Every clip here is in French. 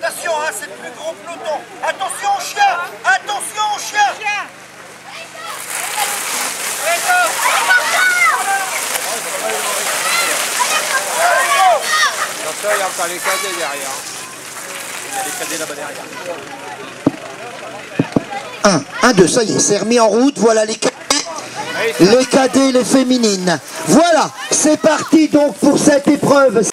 Attention, hein, c'est le plus gros peloton. Attention aux chiens. Attention aux chiens. Attention, il y a encore les cadets derrière. Il y a les cadets là-bas derrière. 1, 2, ça y est, c'est remis en route. Voilà les cadets, les féminines. Voilà, c'est parti donc pour cette épreuve.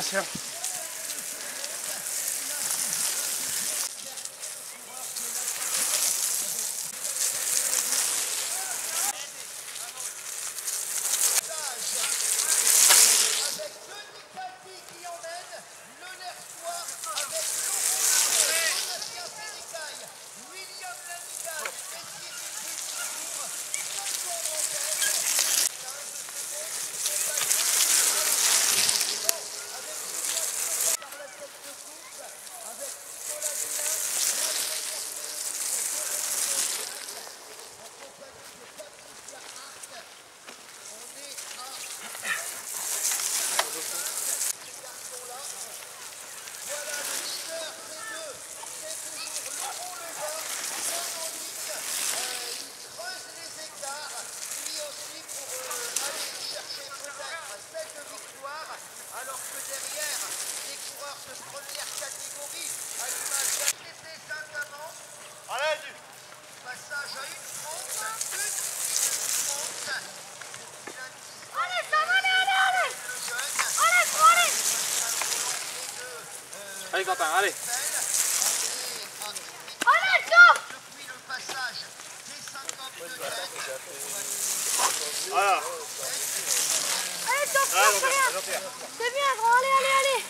Attention. Alors que derrière, les coureurs de première catégorie, à l'image d'ATC Saint-Amand, passage à 1:30, 1:30. Allez, ça va, allez, allez, allez. Allez, allez. Allez, Quentin, allez. Allez, go. Depuis le passage des 5 hommes de tête, Voilà. Allez, top, c'est bien. C'est bien, gros, allez, allez, allez.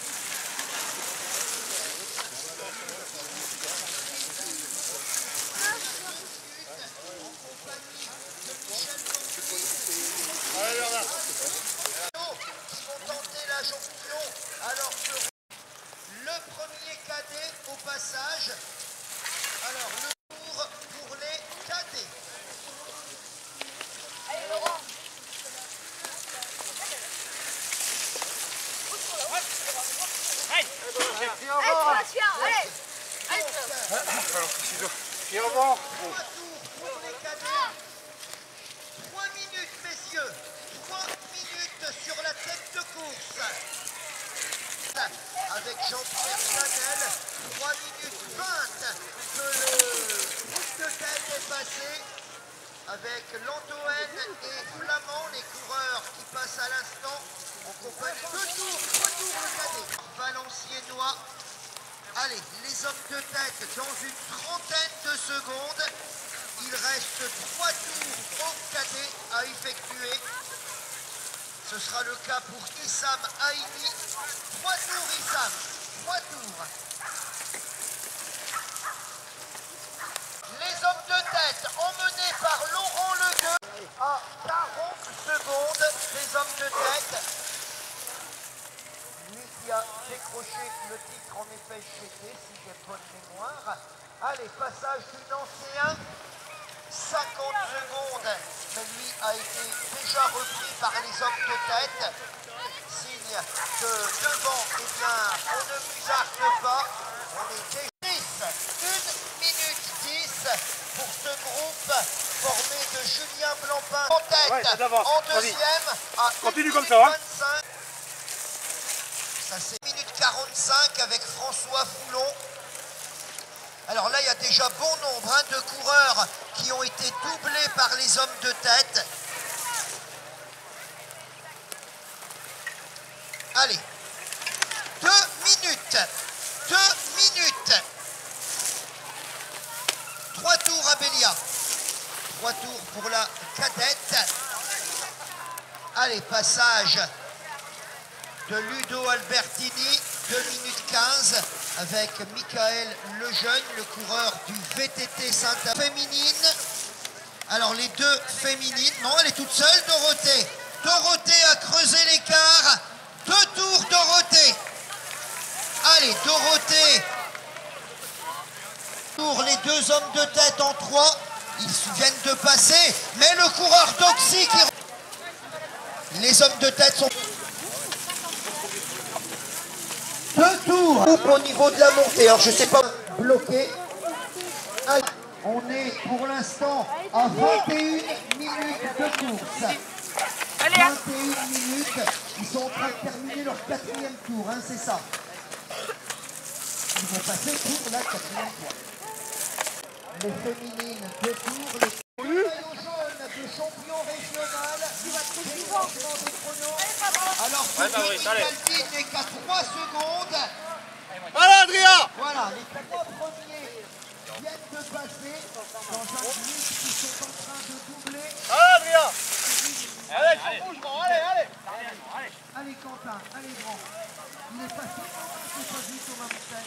qui vont tenter la jonction, alors que le premier cadet au passage. Alors le tour pour les cadets. Allez, Laurent. Allez, allez. Et au vent. 3 tours pour les cadets. 3 minutes, messieurs. 3 minutes sur la tête de course. Avec Jean-Pierre Chanel, 3 minutes 20 que le groupe de tête est passé. Avec Landoen et Flamand, les coureurs qui passent à l'instant en compagnie. 2 tours, 3 tours le cadet. Valenciennois. Allez, les hommes de tête dans une trentaine de secondes. Il reste 3 tours au cadet à effectuer. Ce sera le cas pour Issam Haïmi. 3 tours Issam, 3 tours. Les hommes de tête emmenés par Laurent Legueux à 40 secondes des hommes de tête. Lui qui a décroché le titre en effet GT, si j'ai bonne mémoire. Allez, passage du ancien, 50 secondes, mais lui a été déjà repris par les hommes de tête. Signe que devant, eh bien, on ne musarde pas. On est déjà 10, 1 minute 10 pour ce groupe formé de Julien Blancpain en tête, Ouais, en deuxième, à continue 1 comme minute ça, hein. 25. Ça c'est 1 minute 45 avec François Foulon. Alors là, il y a déjà bon nombre de coureurs qui ont été doublés par les hommes de tête. Allez, 2 minutes. 2 minutes. 3 tours à Bélia. 3 tours pour la cadette. Allez, passage de Ludo Albertini, 2 minutes 15, avec Michael Lejeune, le coureur du VTT Saint-Amand féminine. Alors les deux féminines, non, elle est toute seule, Dorothée. Dorothée a creusé l'écart. 2 tours, Dorothée. Allez, Dorothée. Pour les deux hommes de tête en 3, ils viennent de passer, mais le coureur d'Oxy qui... Les hommes de tête sont... 2 tours au niveau de la montée. Alors je sais pas, bloqué. Allez, on est pour l'instant à 21 minutes de course. 21 minutes. Ils sont en train de terminer leur 4e tour, hein, c'est ça. Ils vont passer pour la 4e fois. Les féminines, 2 tours. Les maillots jaunes de champion régional. Alors, Calvi n'est qu'à 3 secondes. Voilà, Adrien. Voilà, les 3 premiers viennent de passer dans un groupe qui sont en train de doubler. Allez, Adrien. Allez, bouge, bon, allez. Allez, Quentin, allez, grand. Il est passé. C'est pas vite, Thomas Moussel.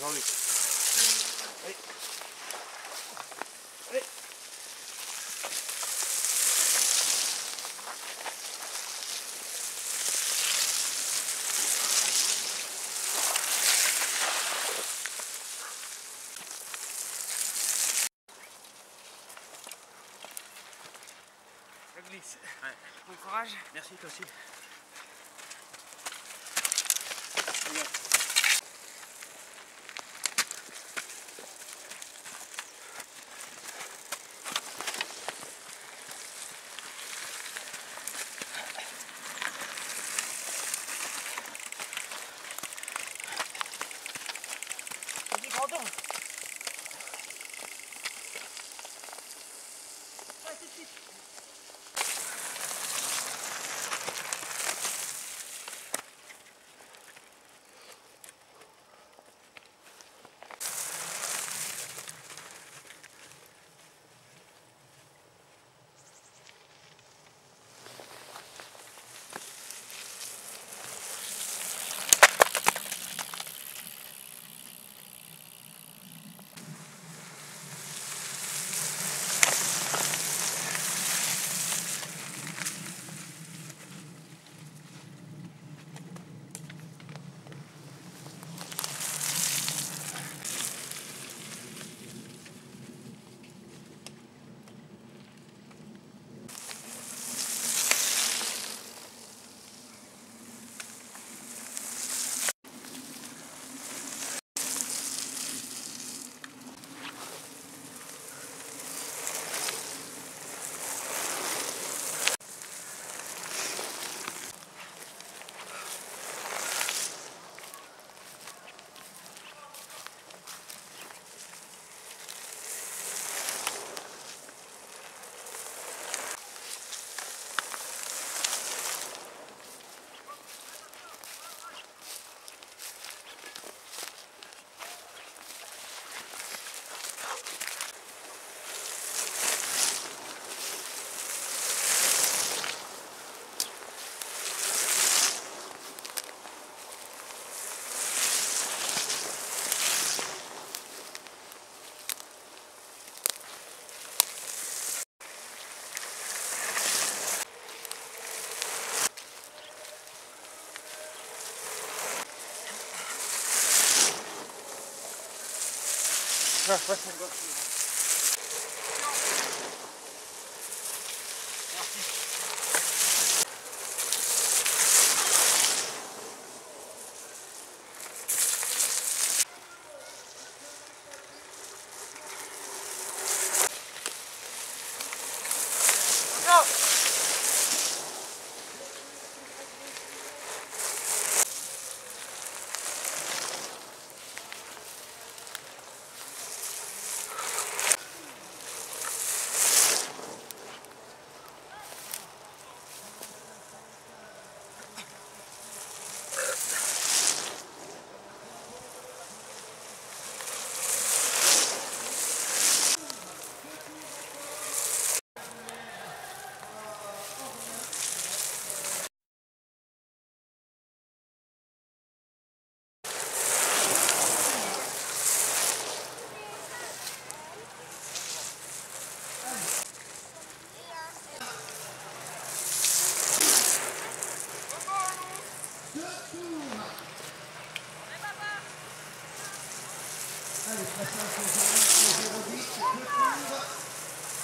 Jean-Luc. Allez. Allez. Ça glisse. Ouais. Bon courage. Merci toi aussi.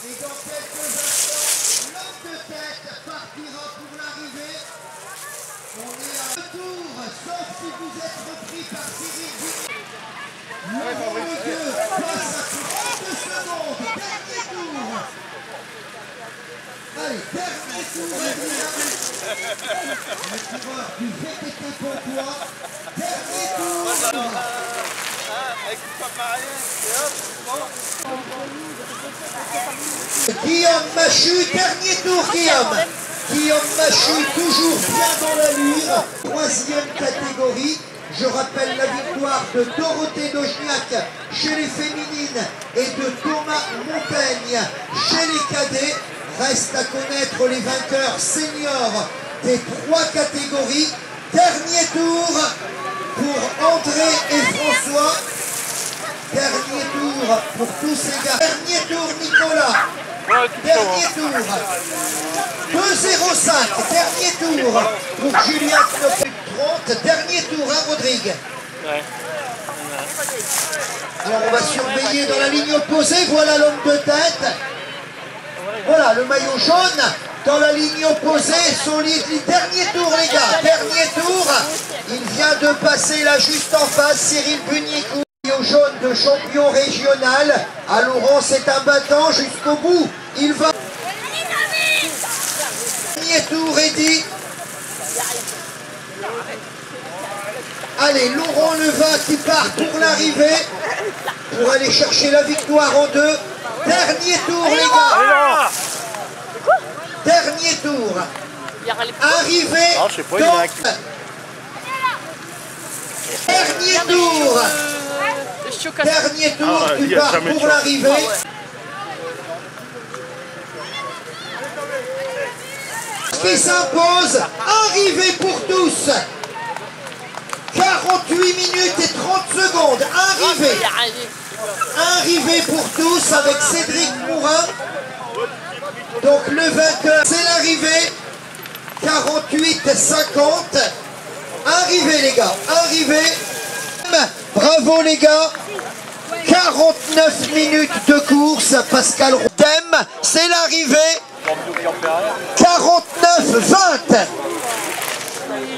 Et dans quelques instants, l'homme de tête partira pour l'arrivée. On est à retour, sauf si vous êtes repris par Cyril Bunic. Numéro 2 passe à 30 secondes. Dernier tour. Allez, dernier tour, Adrien. Le coureur du VTT Pontois. Dernier tour. Guillaume Machu, dernier tour, Guillaume. Guillaume Machu, toujours bien dans l'allure. Troisième catégorie. Je rappelle la victoire de Dorothée Dojniak chez les féminines et de Thomas Montaigne chez les cadets. Reste à connaître les vainqueurs seniors des 3 catégories. Dernier tour pour André et François. Dernier tour pour tous ces gars. Dernier tour Nicolas. Dernier tour. 2,05. Dernier tour pour Julien Knopf. 30. Dernier tour, hein, Rodrigue. Alors on va surveiller dans la ligne opposée. Voilà l'homme de tête. Voilà le maillot jaune. Dans la ligne opposée, solide. Dernier tour, les gars. Dernier tour. Il vient de passer là juste en face. Cyril Bunic. Maillot jaune de champion régional. À Laurent, c'est un battant jusqu'au bout. Il va. Dernier tour, Eddy. Allez, Laurent Levin qui part pour l'arrivée, pour aller chercher la victoire en 2. Dernier tour, les gars. Dernier tour. Arrivée. Dernier tour. Dernier tour, tu pars pour l'arrivée. Qui s'impose. Arrivée pour tous. 48 minutes et 30 secondes. Arrivée. Arrivée pour tous avec Cédric Mourin. Donc le vainqueur, c'est l'arrivée. 48-50. Arrivée, les gars. Arrivée. Bravo, les gars. 49 minutes de course. Pascal Rodem, c'est l'arrivée. 49-20.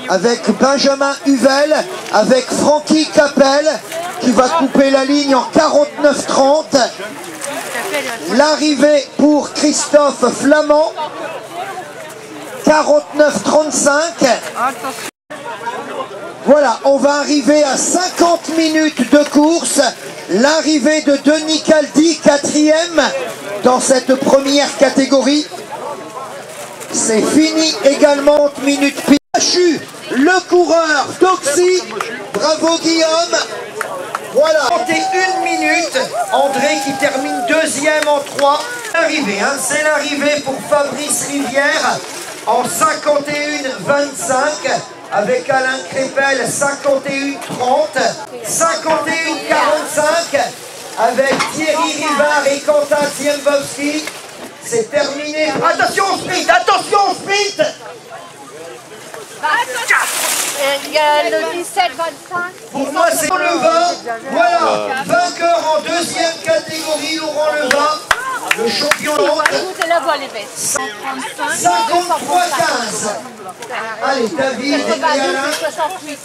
Avec Benjamin Huvel, avec Francky Capel qui va couper la ligne en 49-30. L'arrivée pour Christophe Flamand, 49-35. Voilà, on va arriver à 50 minutes de course. L'arrivée de Denis Caldi, 4e dans cette première catégorie. C'est fini également, minutes Machu, le coureur d'Oxy. Bravo Guillaume. Voilà, 51 minutes. André qui termine 2e en 3. Arrivée, hein, c'est l'arrivée pour Fabrice Rivière en 51-25 avec Alain Crépel 51-30, 51-45 avec Thierry Rivard et Quentin Ziembowski. C'est terminé. Attention au sprint, attention au sprint. Il y a le 17-25. Pour moi, c'est Levin. Voilà, vainqueur en 2e catégorie, Laurent Levin, le champion de monde. C'est la voie, les bêtes. 53-15. Allez, David et Alain. 68.